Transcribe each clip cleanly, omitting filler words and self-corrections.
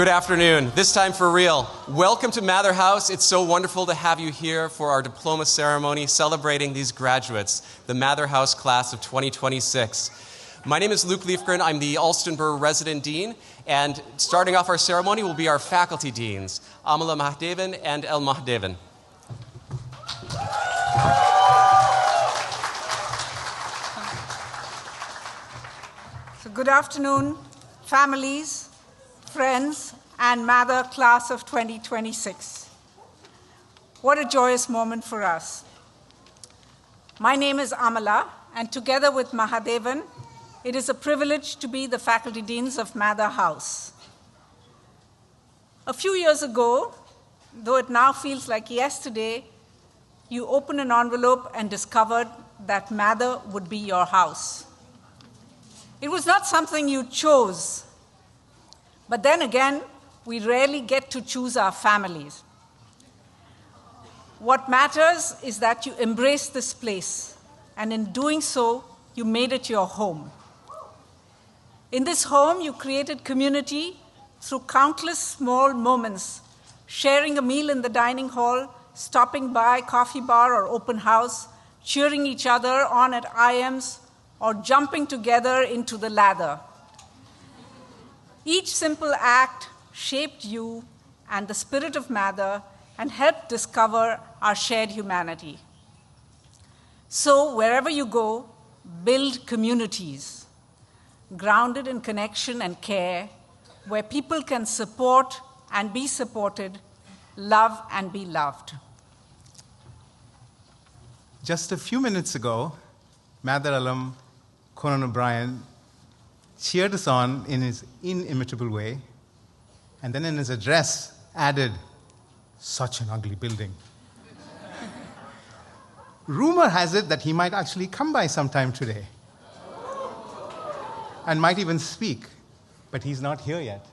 Good afternoon. This time for real. Welcome to Mather House. It's so wonderful to have you here for our diploma ceremony celebrating these graduates, the Mather House class of 2026. My name is Luke Liefgren. I'm the Alston-Burr Resident Dean, and starting off our ceremony will be our faculty deans, Amala Mahdevan and El Mahdevan. So good afternoon, families, friends, and Mather class of 2026. What a joyous moment for us. My name is Amala, and together with Mahadevan, it is a privilege to be the faculty deans of Mather House. A few years ago, though it now feels like yesterday, you opened an envelope and discovered that Mather would be your house. It was not something you chose. But then again, we rarely get to choose our families. What matters is that you embrace this place, and in doing so, you made it your home. In this home, you created community through countless small moments, sharing a meal in the dining hall, stopping by coffee bar or open house, cheering each other on at IMs, or jumping together into the lather. Each simple act shaped you and the spirit of Mather and helped discover our shared humanity. So wherever you go, build communities, grounded in connection and care, where people can support and be supported, love and be loved. Just a few minutes ago, Mather alum Conan O'Brien cheered us on in his inimitable way, and then in his address added, "Such an ugly building." Rumor has it that he might actually come by sometime today and might even speak, but he's not here yet.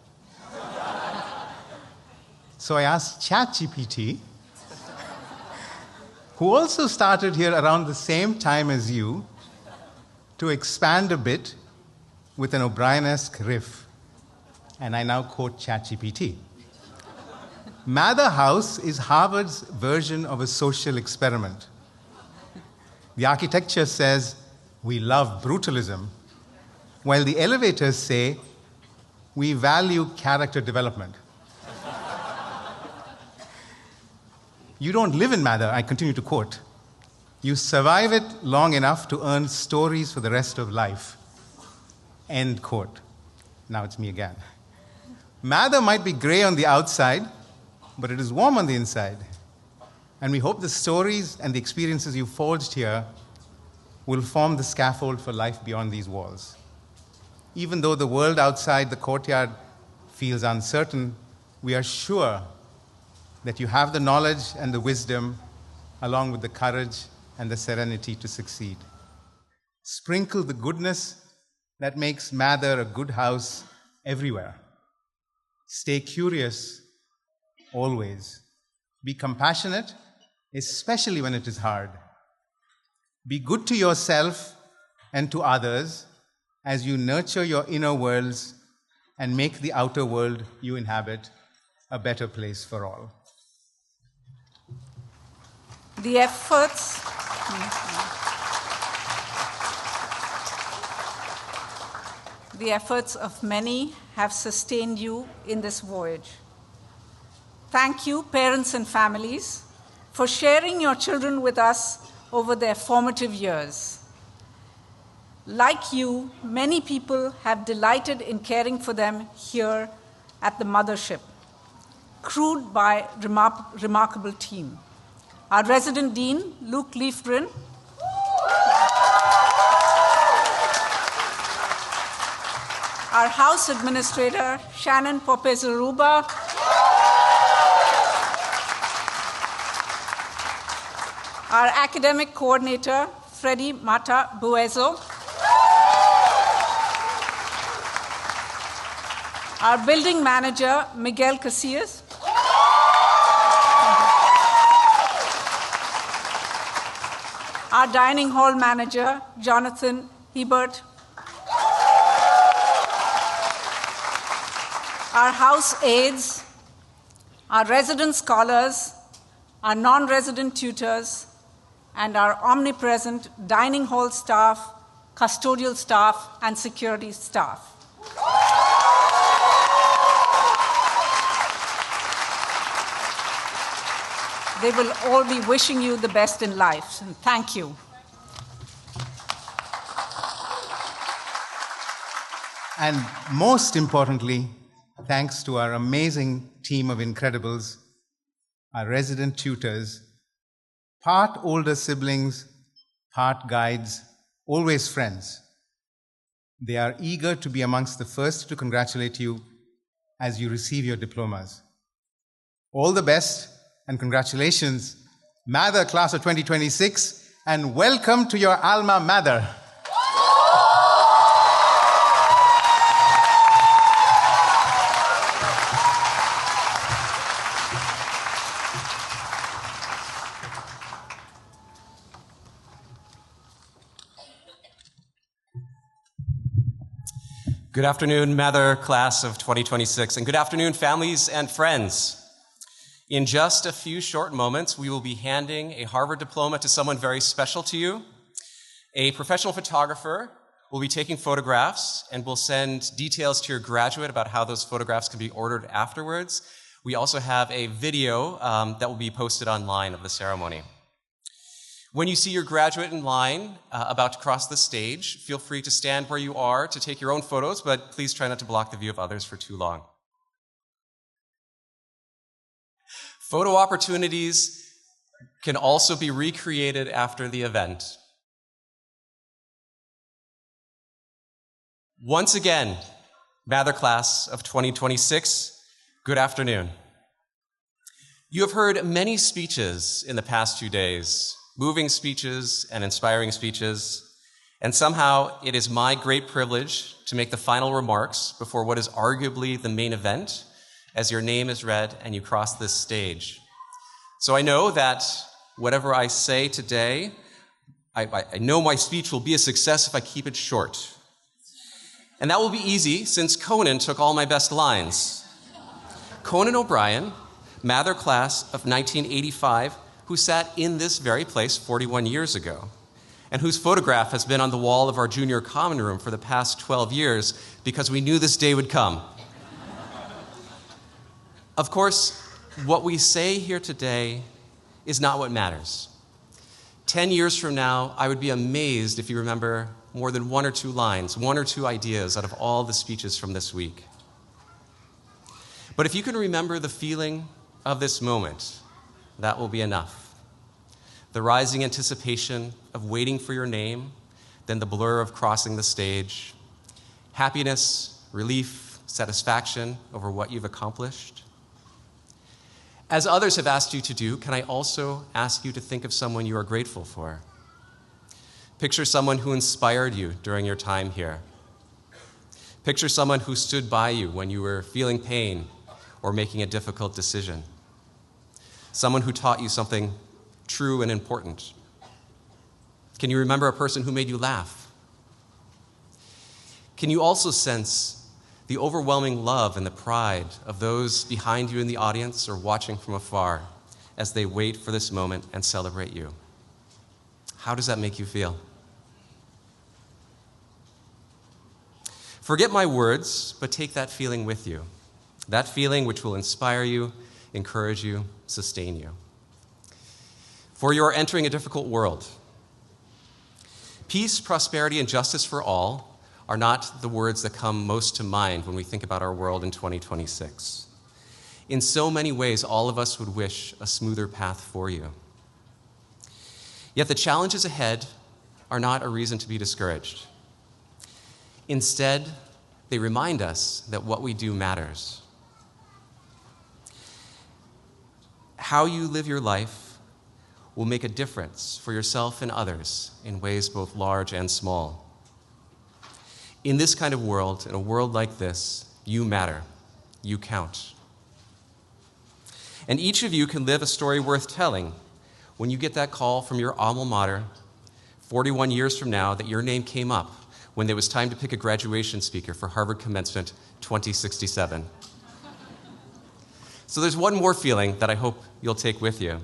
So I asked ChatGPT, who also started here around the same time as you, to expand a bit with an O'Brien-esque riff. And I now quote ChatGPT. Mather House is Harvard's version of a social experiment. The architecture says, "We love brutalism," while the elevators say, "We value character development." You don't live in Mather, I continue to quote. You survive it long enough to earn stories for the rest of life. End quote. Now it's me again. Mather might be gray on the outside, but it is warm on the inside. And we hope the stories and the experiences you forged here will form the scaffold for life beyond these walls. Even though the world outside the courtyard feels uncertain, we are sure that you have the knowledge and the wisdom, along with the courage and the serenity to succeed. Sprinkle the goodness that makes Mather a good house everywhere. Stay curious, always. Be compassionate, especially when it is hard. Be good to yourself and to others as you nurture your inner worlds and make the outer world you inhabit a better place for all. The efforts of many have sustained you in this voyage. Thank you, parents and families, for sharing your children with us over their formative years. Like you, many people have delighted in caring for them here at the mothership, crewed by a remarkable team. Our resident dean, Luke Liefgren, our house administrator, Shannon Popezaruba, our academic coordinator, Freddie Mata Buezo, our building manager, Miguel Casillas, our dining hall manager, Jonathan Hebert, our house aides, our resident scholars, our non-resident tutors, and our omnipresent dining hall staff, custodial staff, and security staff. They will all be wishing you the best in life, and thank you. And most importantly, thanks to our amazing team of Incredibles, our resident tutors, part older siblings, part guides, always friends. They are eager to be amongst the first to congratulate you as you receive your diplomas. All the best and congratulations, Mather Class of 2026, and welcome to your alma mater. Good afternoon, Mather Class of 2026, and good afternoon, families and friends. In just a few short moments, we will be handing a Harvard diploma to someone very special to you. A professional photographer will be taking photographs and will send details to your graduate about how those photographs can be ordered afterwards. We also have a video that will be posted online of the ceremony. When you see your graduate in line about to cross the stage, feel free to stand where you are to take your own photos, but please try not to block the view of others for too long. Photo opportunities can also be recreated after the event. Once again, Mather Class of 2026, good afternoon. You have heard many speeches in the past 2 days, moving speeches and inspiring speeches, and somehow it is my great privilege to make the final remarks before what is arguably the main event as your name is read and you cross this stage. So I know that whatever I say today, I know my speech will be a success if I keep it short. And that will be easy since Conan took all my best lines. Conan O'Brien, Mather Class of 1985, who sat in this very place 41 years ago, and whose photograph has been on the wall of our junior common room for the past 12 years because we knew this day would come. Of course, what we say here today is not what matters. 10 years from now, I would be amazed if you remember more than one or two lines, one or two ideas out of all the speeches from this week. But if you can remember the feeling of this moment, that will be enough. The rising anticipation of waiting for your name, then the blur of crossing the stage, happiness, relief, satisfaction over what you've accomplished. As others have asked you to do, can I also ask you to think of someone you are grateful for? Picture someone who inspired you during your time here. Picture someone who stood by you when you were feeling pain or making a difficult decision. Someone who taught you something true and important. Can you remember a person who made you laugh? Can you also sense the overwhelming love and the pride of those behind you in the audience or watching from afar as they wait for this moment and celebrate you? How does that make you feel? Forget my words, but take that feeling with you. That feeling which will inspire you, encourage you, sustain you. For you are entering a difficult world. Peace, prosperity, and justice for all are not the words that come most to mind when we think about our world in 2026. In so many ways, all of us would wish a smoother path for you. Yet the challenges ahead are not a reason to be discouraged. Instead, they remind us that what we do matters. How you live your life will make a difference for yourself and others in ways both large and small. In this kind of world, in a world like this, you matter. You count. And each of you can live a story worth telling when you get that call from your alma mater 41 years from now that your name came up when there was time to pick a graduation speaker for Harvard Commencement 2067. So there's one more feeling that I hope you'll take with you.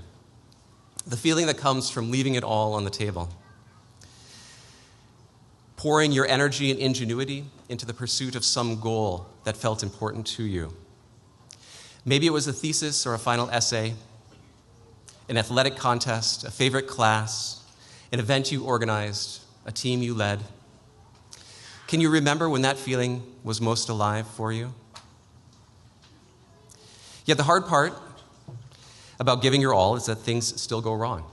The feeling that comes from leaving it all on the table. Pouring your energy and ingenuity into the pursuit of some goal that felt important to you. Maybe it was a thesis or a final essay, an athletic contest, a favorite class, an event you organized, a team you led. Can you remember when that feeling was most alive for you? Yet the hard part about giving your all is that things still go wrong.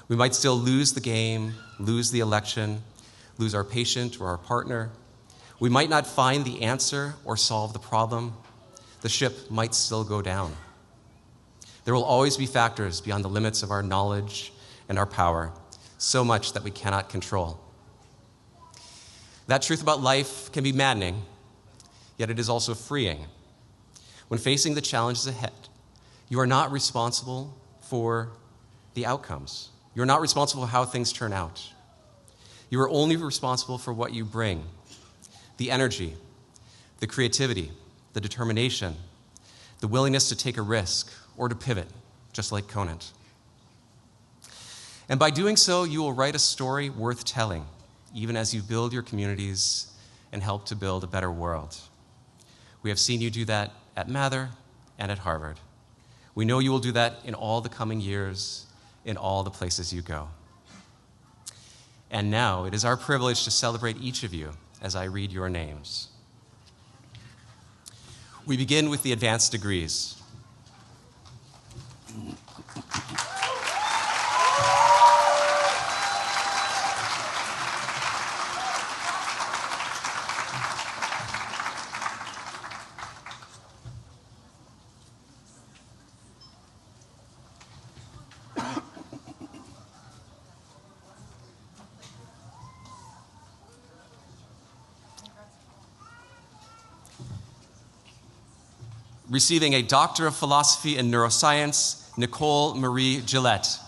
We might still lose the game, lose the election, lose our patient or our partner. We might not find the answer or solve the problem. The ship might still go down. There will always be factors beyond the limits of our knowledge and our power, so much that we cannot control. That truth about life can be maddening, yet it is also freeing. When facing the challenges ahead, you are not responsible for the outcomes. You're not responsible for how things turn out. You are only responsible for what you bring, the energy, the creativity, the determination, the willingness to take a risk or to pivot, just like Conant. And by doing so, you will write a story worth telling, even as you build your communities and help to build a better world. We have seen you do that at Mather and at Harvard. We know you will do that in all the coming years, in all the places you go. And now it is our privilege to celebrate each of you as I read your names. We begin with the advanced degrees. Receiving a Doctor of Philosophy in Neuroscience, Nicole Marie Gillette.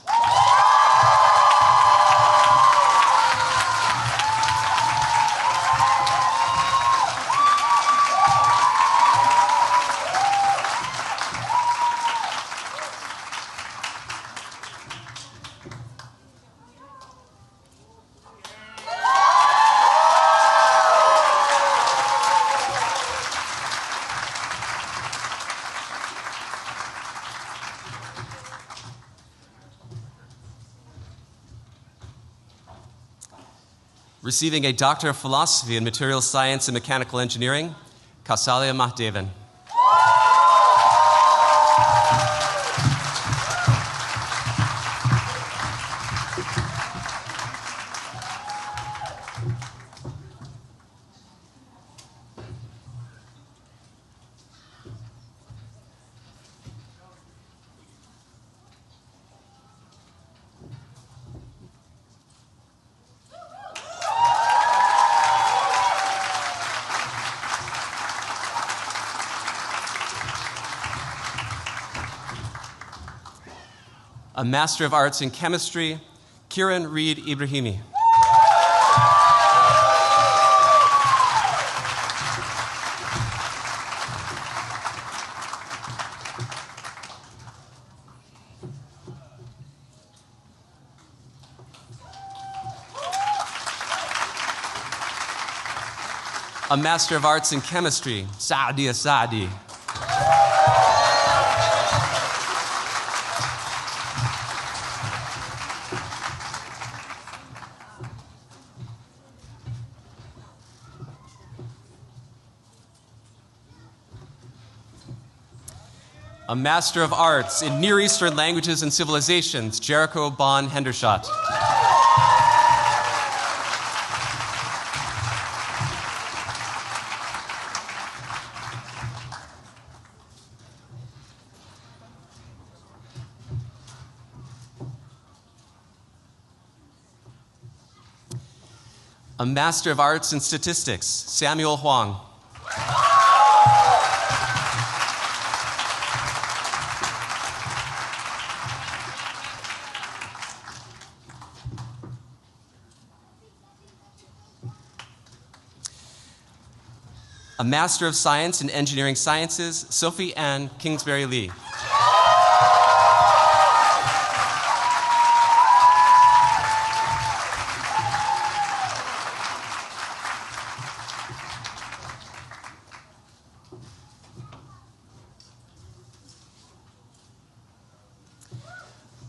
Receiving a Doctor of Philosophy in Material Science and Mechanical Engineering, Kausalya Mahdevan. A Master of Arts in Chemistry, Kiran Reed Ibrahimi. A Master of Arts in Chemistry, Saadia Saadi. A Master of Arts in Near Eastern Languages and Civilizations, Jericho Bon Hendershot. A Master of Arts in Statistics, Samuel Huang. A Master of Science in Engineering Sciences, Sophie Ann Kingsbury Lee.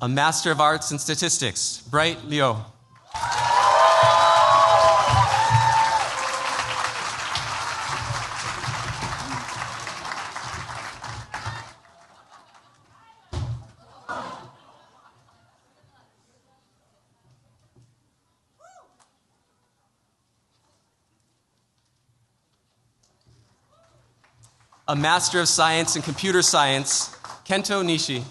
A Master of Arts in Statistics, Bright Liu. A Master of Science in Computer Science, Kento Nishi.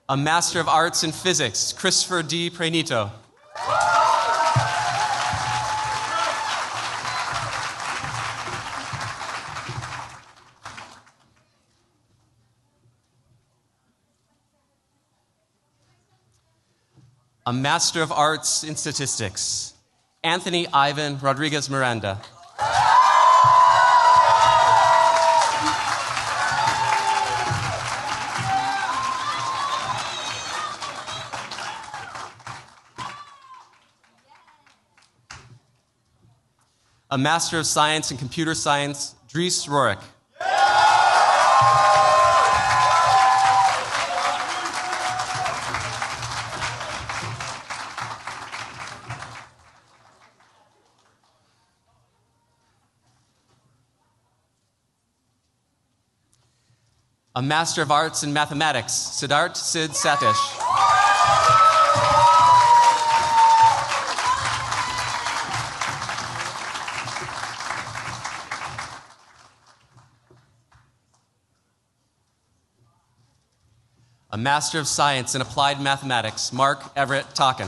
A Master of Arts in Physics, Christopher D. Prenito. A Master of Arts in Statistics, Anthony Ivan Rodriguez Miranda. A Master of Science in Computer Science, Dries Rorik. A Master of Arts in Mathematics, Siddharth Sid Satish. A Master of Science in Applied Mathematics, Mark Everett Talkin.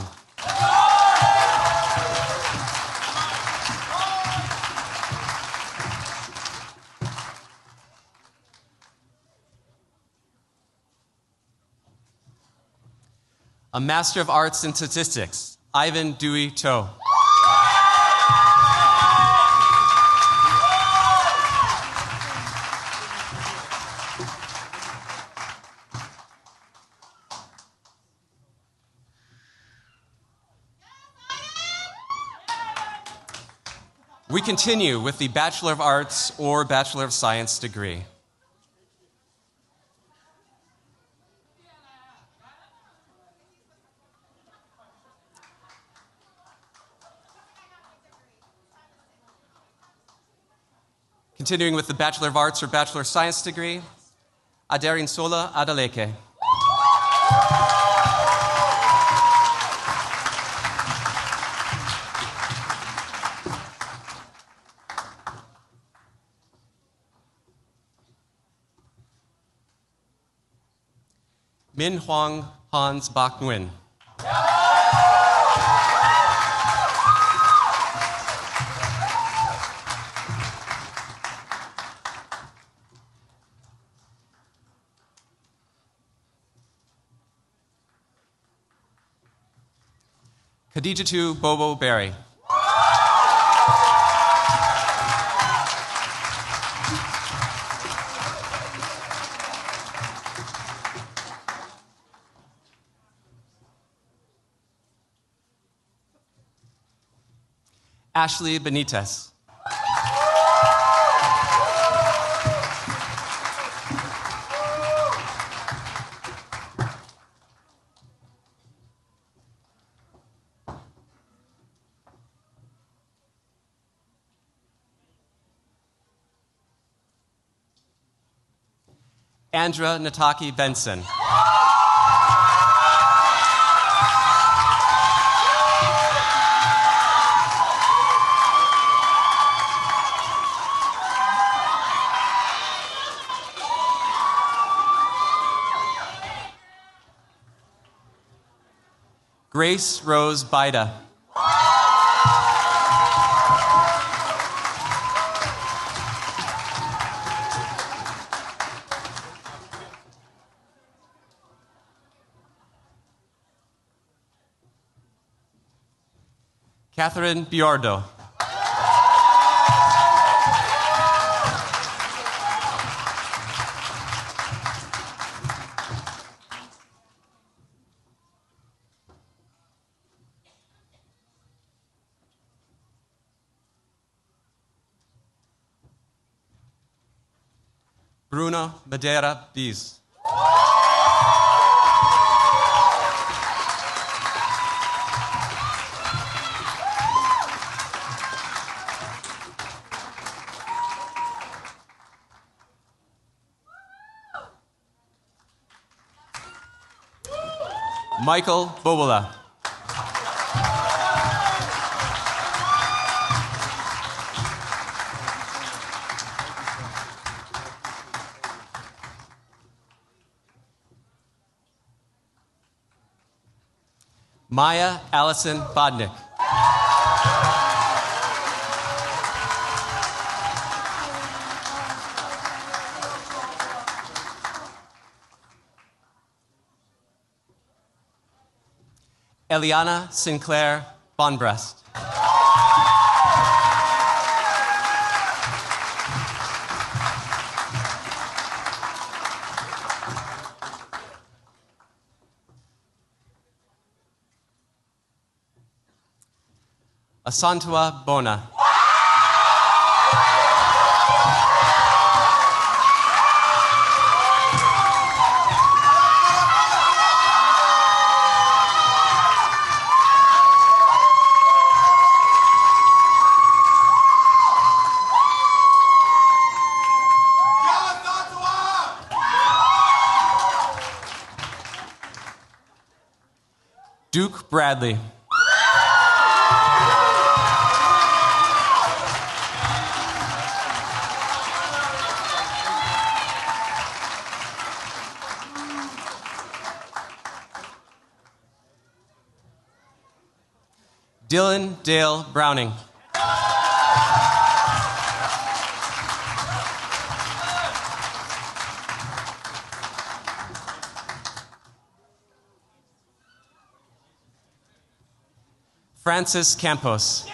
A Master of Arts in Statistics, Ivan Dewey Cho. We continue with the Bachelor of Arts or Bachelor of Science degree. Continuing with the Bachelor of Arts or Bachelor of Science degree, Aderinsola Adeleke. Min Huang Hans Bak Nguyen. Khadijatu Bobo Berry. Ashley Benitez. Andra Nataki Benson. Grace Rose Bida. Catherine Biordo. Bruno Madeira Bis. Michael Bobola. Maya Allison Bodnick. Eliana Sinclair Bonbreast. Asantua Bona. Duke Bradley. Dylan Dale Browning. Francis Campos.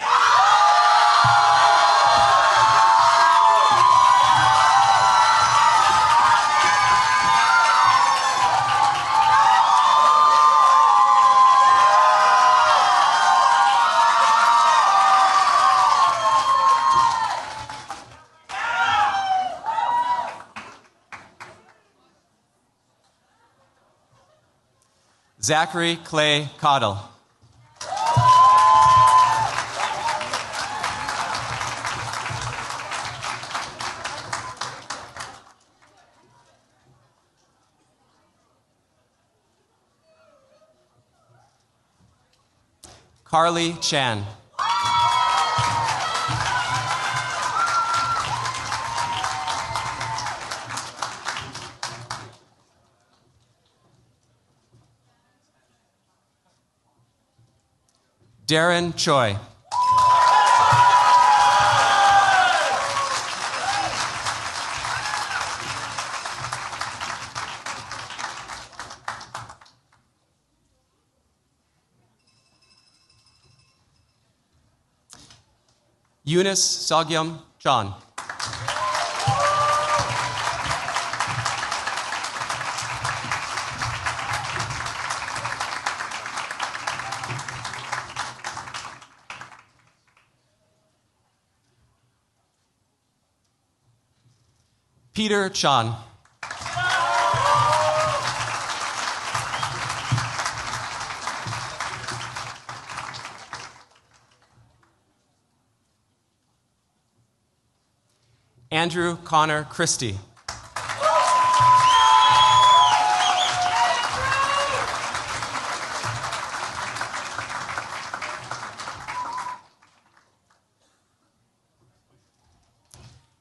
Zachary Clay Cottle. Carly Chan. Darren Choi. Eunice Sogyam John. Peter Chan. Andrew Connor Christie.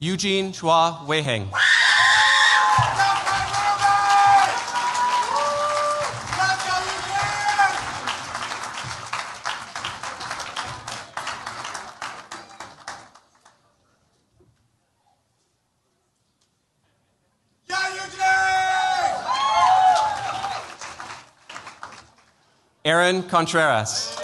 Eugene Chua Weiheng. Aaron Contreras.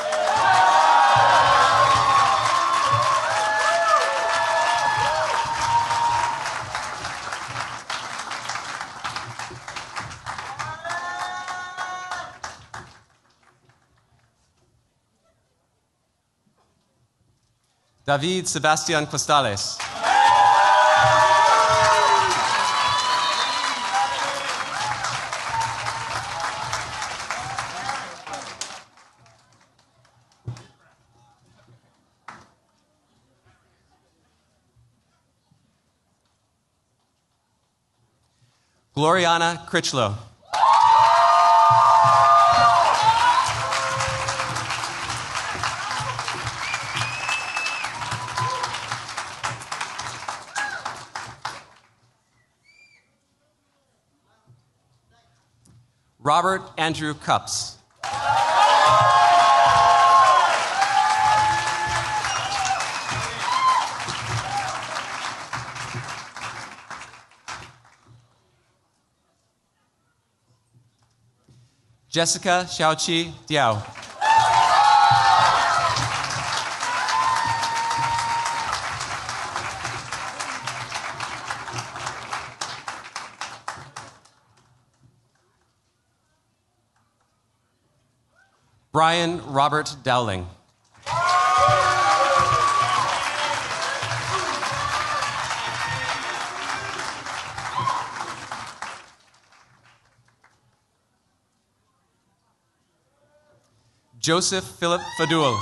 David Sebastian Costales. Gloriana Critchlow. Robert Andrew Cups. Jessica Xiaoqi Diao. Brian Robert Dowling. Joseph Philip Fadul.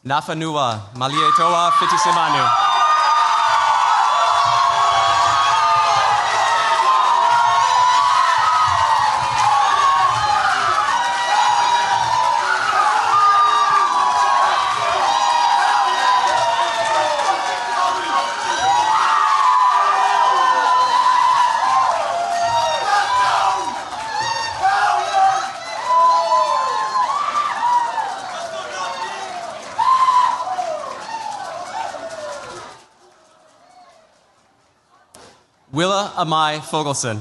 Nafanua Malietoa Fitisemanu. Willa Amai Fogelson.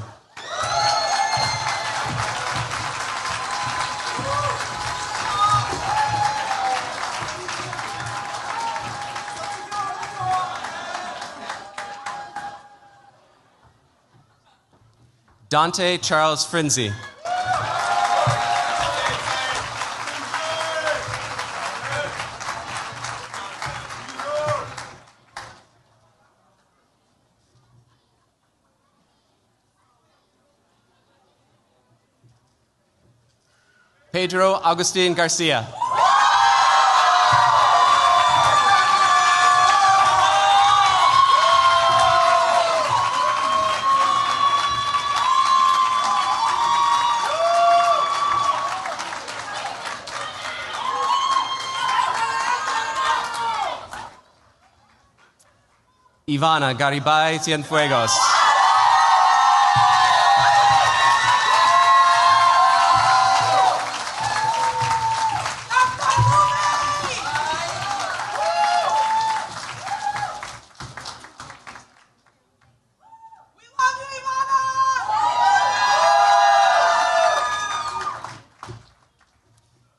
Dante Charles Frinzi. Pedro Agustin Garcia. Ivana Garibay Cienfuegos.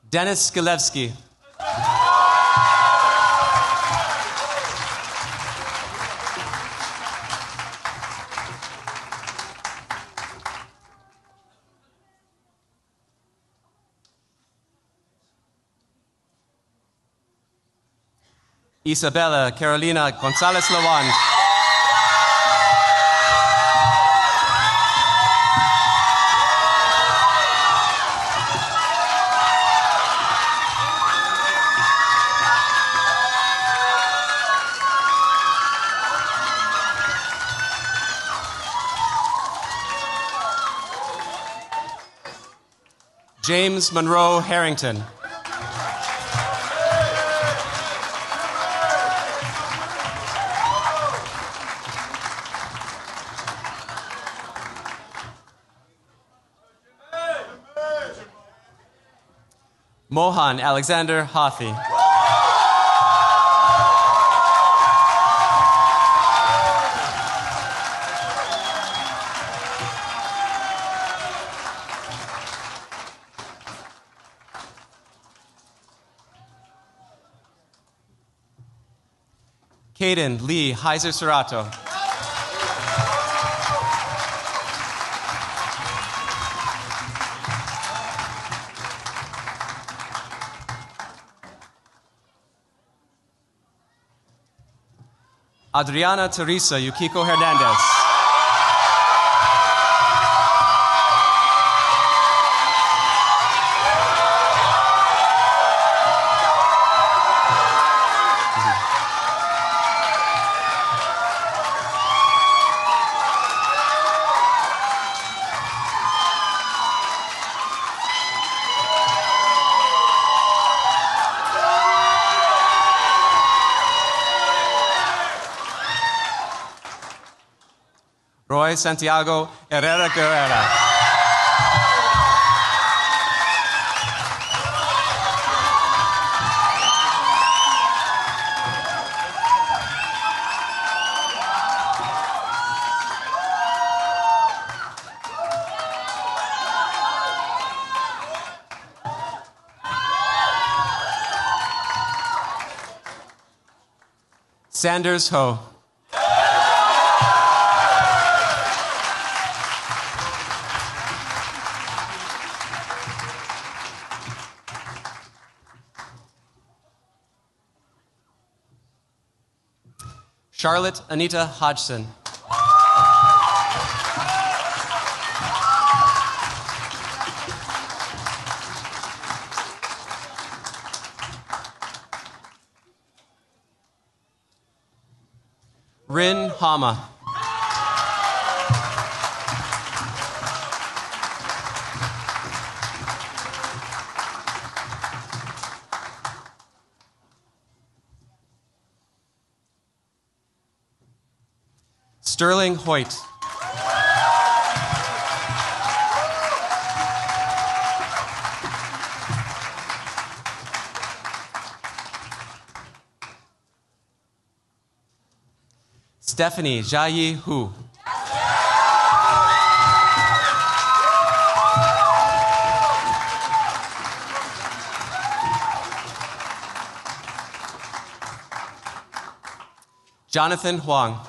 Dennis Skilevsky. Isabella Carolina Gonzalez Lawand. James Monroe Harrington. Mohan Alexander Hathi. Caden Lee Heiser Serato. Adriana Teresa Yukiko Hernandez. Roy Santiago Herrera Guerrera. Sanders Ho. Charlotte Anita Hodgson. Rin Hama. Sterling Hoyt. Stephanie Jiayi Hu. Jonathan Huang.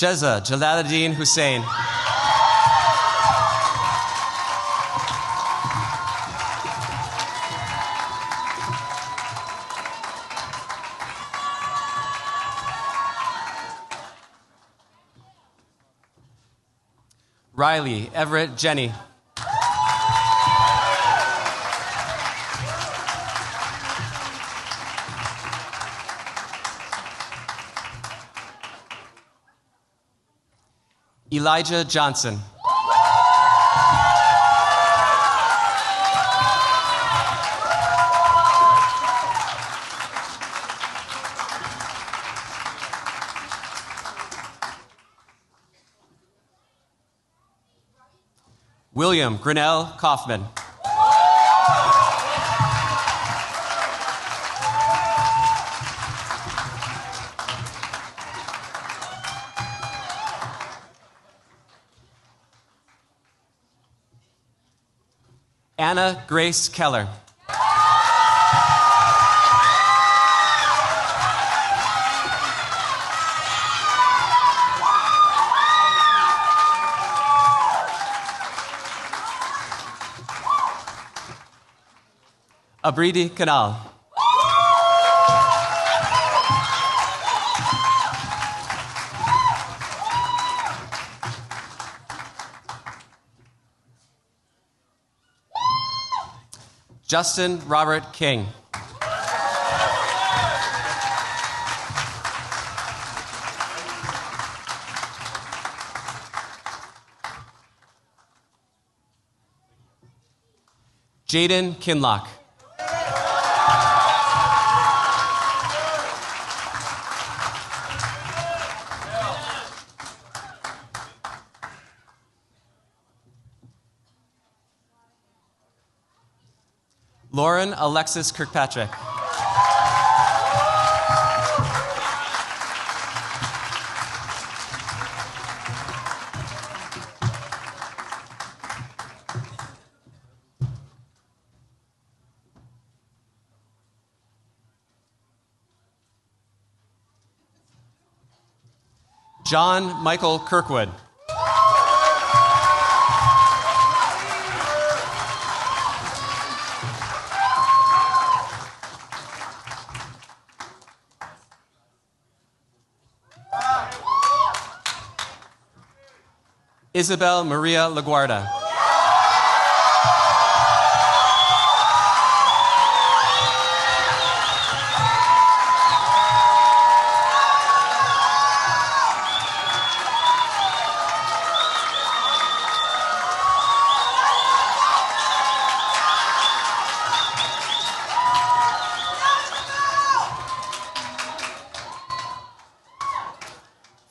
Sheza Jalaluddin Hussein. Riley Everett Jenny. Elijah Johnson. William Grinnell Kaufman. Anna Grace Keller. Abridi Kanal. Justin Robert King. Jaden Kinlock. Lauren Alexis Kirkpatrick. John Michael Kirkwood. Isabel Maria LaGuardia.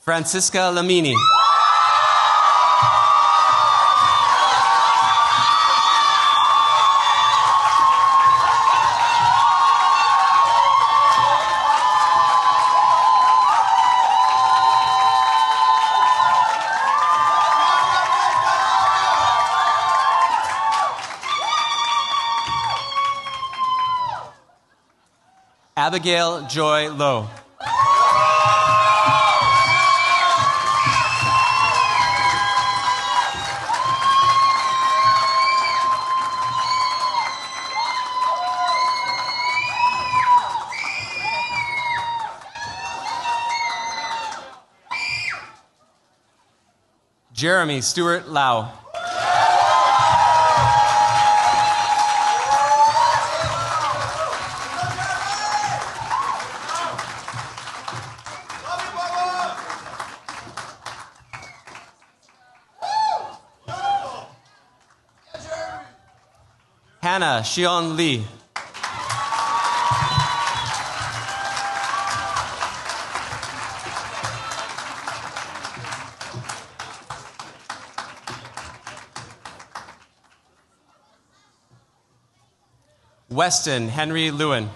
Francisca Lamini. Abigail Joy Lowe. Jeremy Stewart Lau. Hannah Xion Lee. Weston Henry Lewin.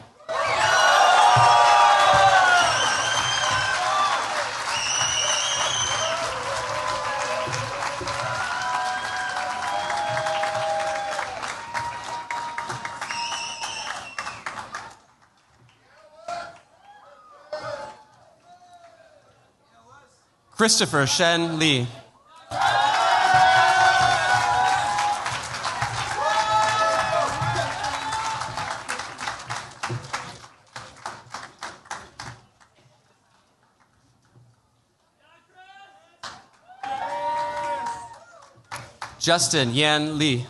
Christopher Shen Lee. Justin Yan Lee.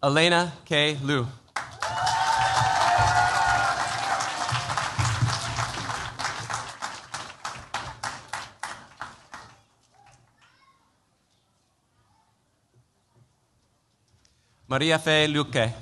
Elena K. Liu. Maria Fe Luque.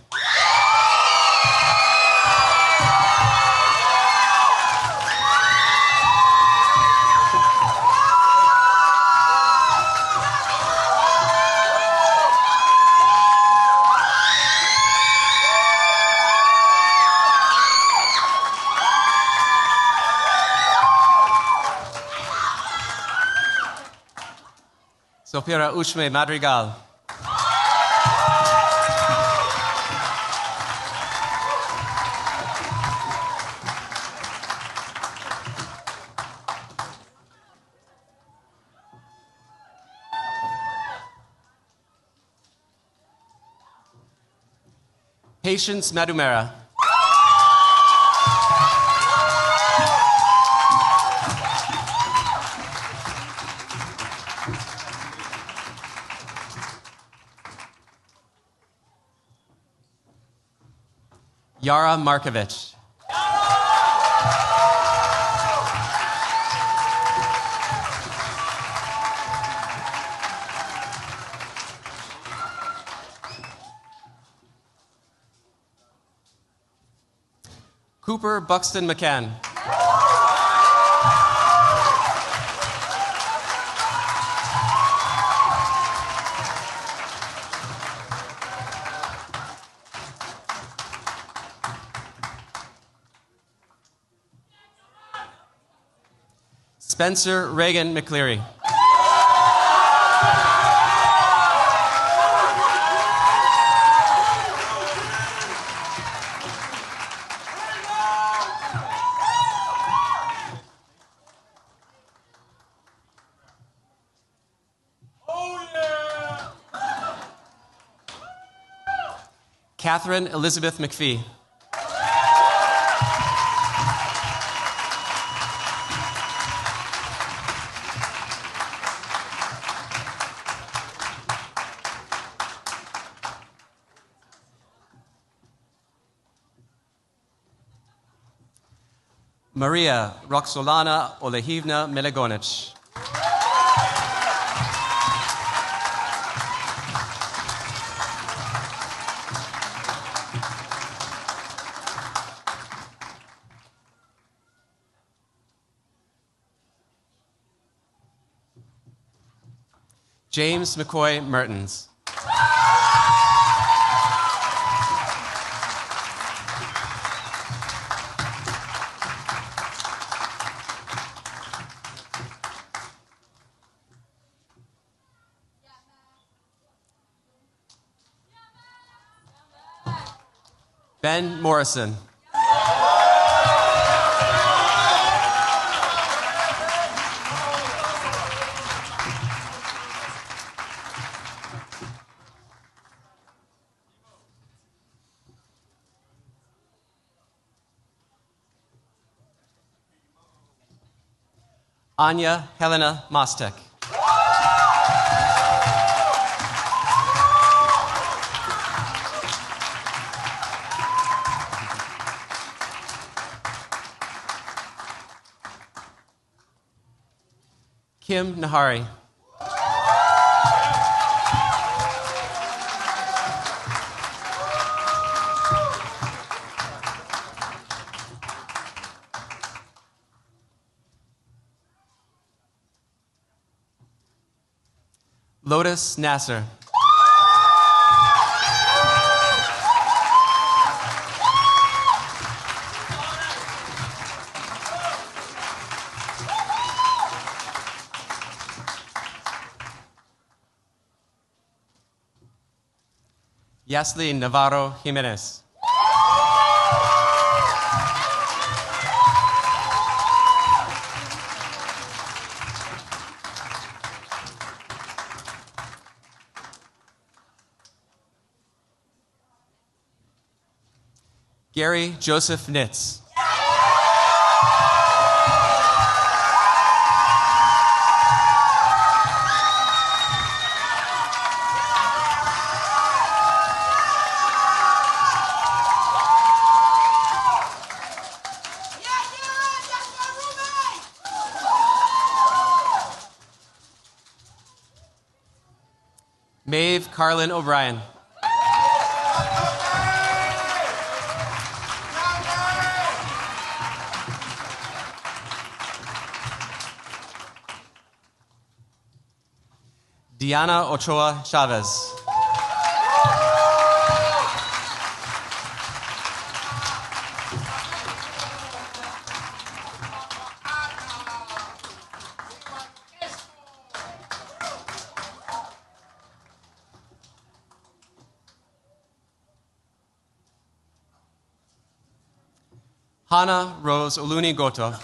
Sopira Ushme Madrigal. Patience Madumera. Yara Markovich. Cooper Buxton McCann. Spencer Reagan McCleary. Catherine Elizabeth McPhee. Maria Roxolana Olehivna Milegonich. James McCoy Mertens. Ben Morrison. Anya Helena Mostek. Kim Nahari. Lotus Nasser. Yasli Navarro Jimenez. Gary Joseph Nitz. Maeve Carlin O'Brien. Diana Ochoa Chavez. Hannah Rose Oluni Goto.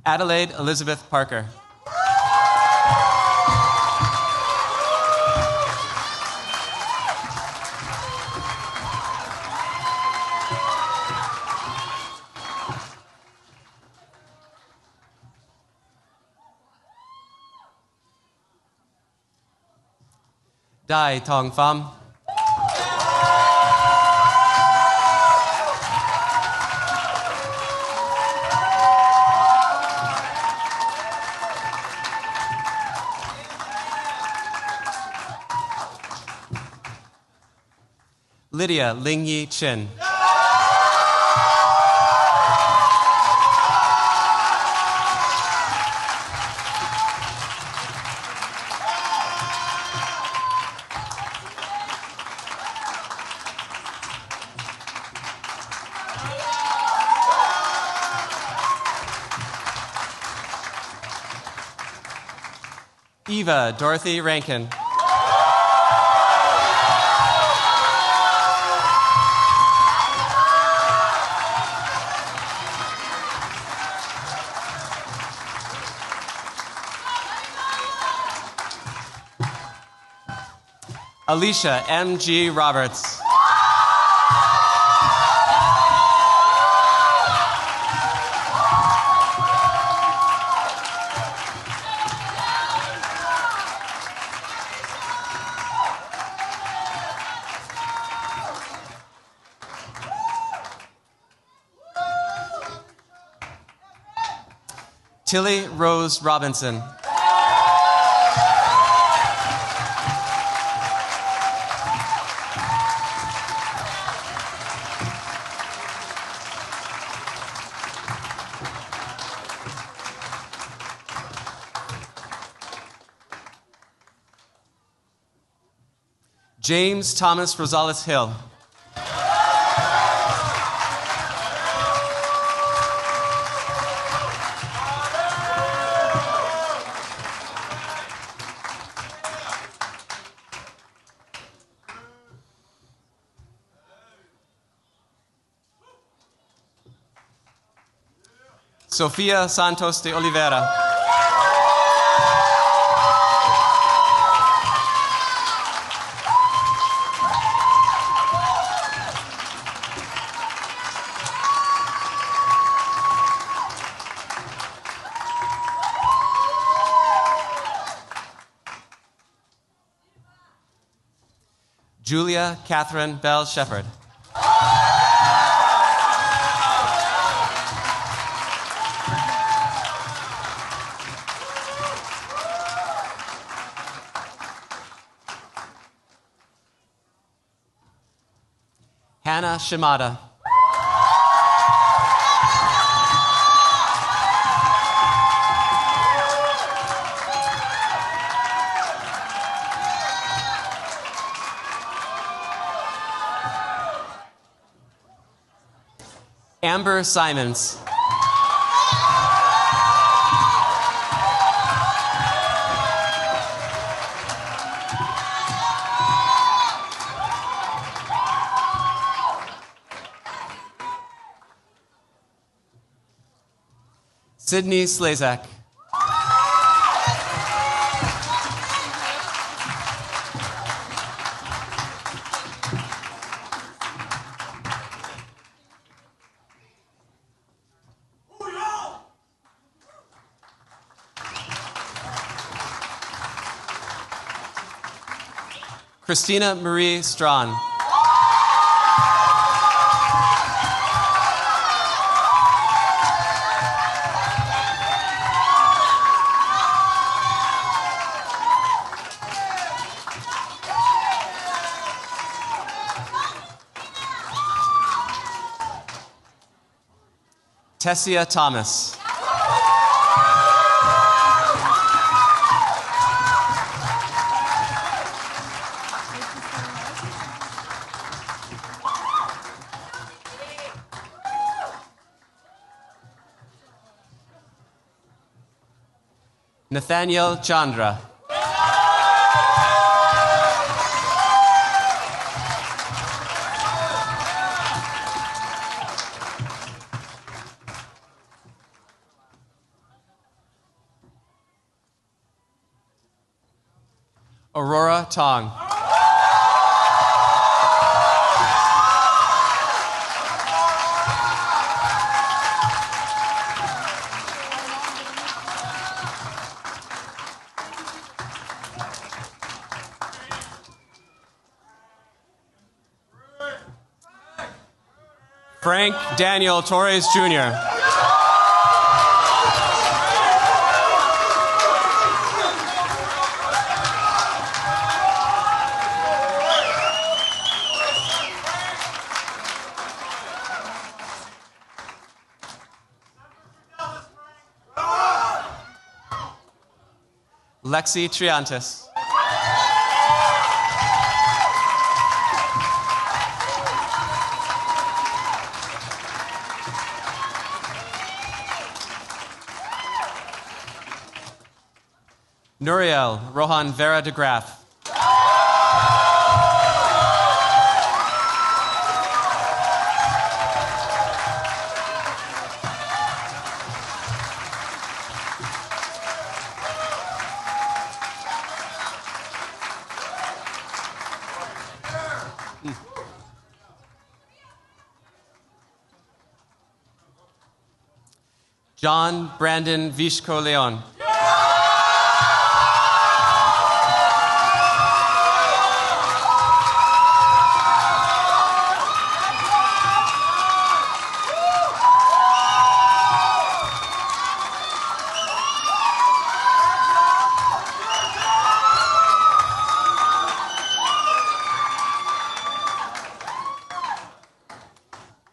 Adelaide Elizabeth Parker. Dai Tong Pham. Lydia Lingyi Chin. Eva Dorothy Rankin. Alicia M.G. Roberts. Tilly Rose Robinson. James Thomas Rosales Hill. Sofia Santos de Oliveira. Julia Catherine Bell Shepherd. Hannah Shimada. Amber Simons. Sydney Slazak. Christina Marie Strawn. Tessia Thomas. Nathaniel Chandra. Aurora Tong. Frank Daniel Torres Jr. Lexi Triantis. Nuriel Rohan Vera de Graaf. John Brandon Vishko Leon.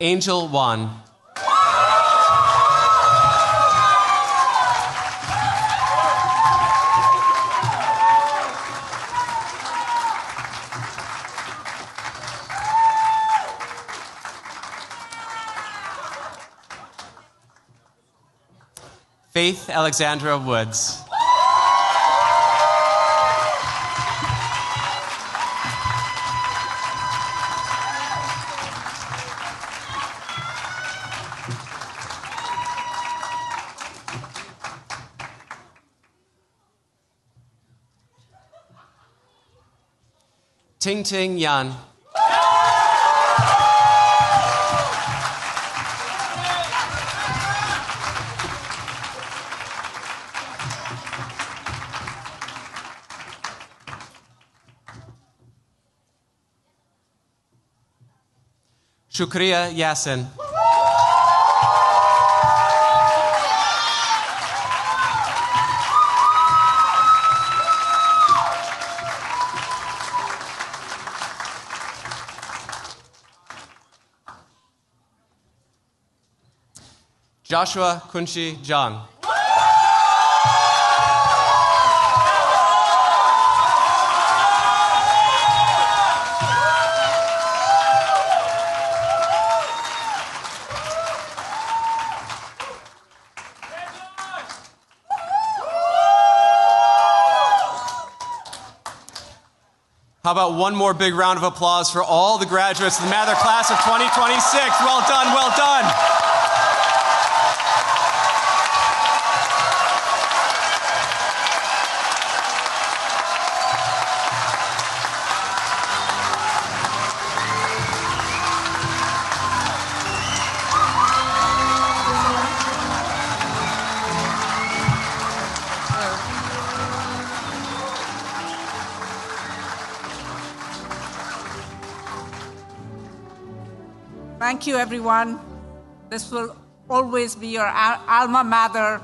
Angel Wan. Faith Alexandra Woods. Ting Ting Yan. Shukriya Yasin. Joshua Kunshi Jang. How about one more big round of applause for all the graduates of the Mather class of 2026. Well done, well done. Thank you, everyone. This will always be your alma mater,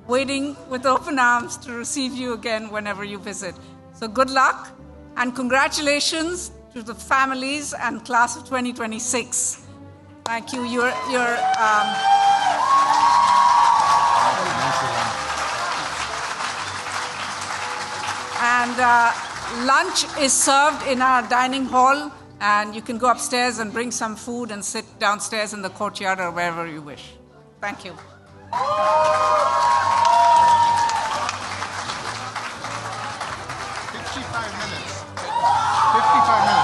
waiting with open arms to receive you again whenever you visit. So good luck and congratulations to the families and class of 2026. Thank you. Lunch is served in our dining hall. And you can go upstairs and bring some food and sit downstairs in the courtyard or wherever you wish. Thank you. 55 minutes. 55 minutes.